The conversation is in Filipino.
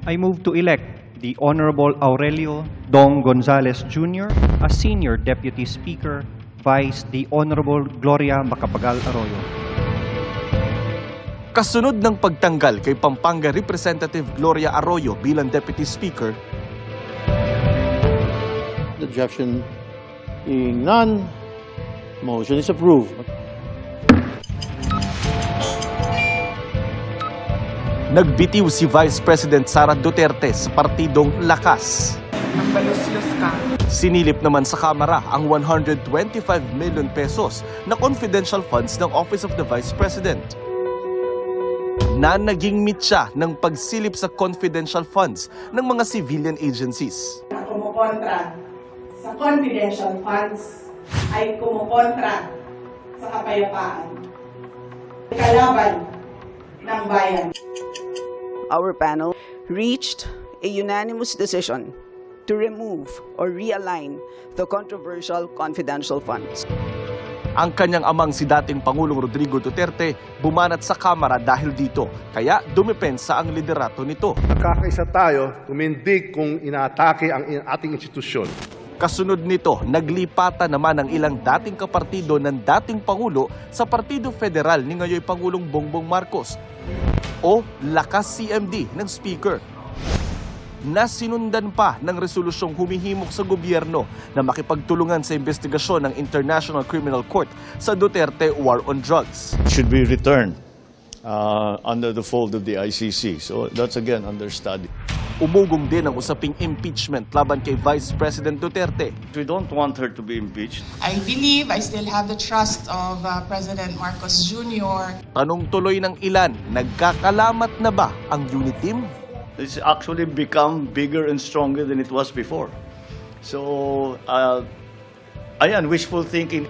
I move to elect the Honorable Aurelio Dong Gonzales Jr. as Senior Deputy Speaker, vice the Honorable Gloria Macapagal Arroyo. Kasunod ng pagtanggal kay Pampanga Representative Gloria Arroyo bilang Deputy Speaker, objection being none, motion is approved. nagbitiw si Vice President Sara Duterte sa partidong Lakas. Magbalos-los ka. Sinilip naman sa Kamara ang 125 million pesos na confidential funds ng Office of the Vice President, na naging mitya ng pagsilip sa confidential funds ng mga civilian agencies. Kumukontra sa confidential funds ay kumukontra sa kapayapaan, kalaban ng bayan. Our panel reached a unanimous decision to remove or realign the controversial confidential funds. Ang kanyang amang si dating Pangulong Rodrigo Duterte bumanat sa Kamara dahil dito, kaya dumepensa ang liderato nito. Nakakaisa tayo tumindig kung inaatake ang ating institusyon. Kasunod nito, naglipatan naman ang ilang dating kapartido ng dating Pangulo sa Partido Federal ni ngayoy Pangulong Bongbong Marcos o Lakas CMD ng Speaker, na sinundan pa ng resolusyong humihimok sa gobyerno na makipagtulungan sa investigasyon ng International Criminal Court sa Duterte War on Drugs. Should be returned under the fold of the ICC. So that's again under study. Umugong din ang usaping impeachment laban kay Vice President Duterte. We don't want her to be impeached. I believe I still have the trust of President Marcos Jr. Tanong tuloy ng ilan, nagkakalamat na ba ang unit team? It's actually become bigger and stronger than it was before. So, ayan, wishful thinking.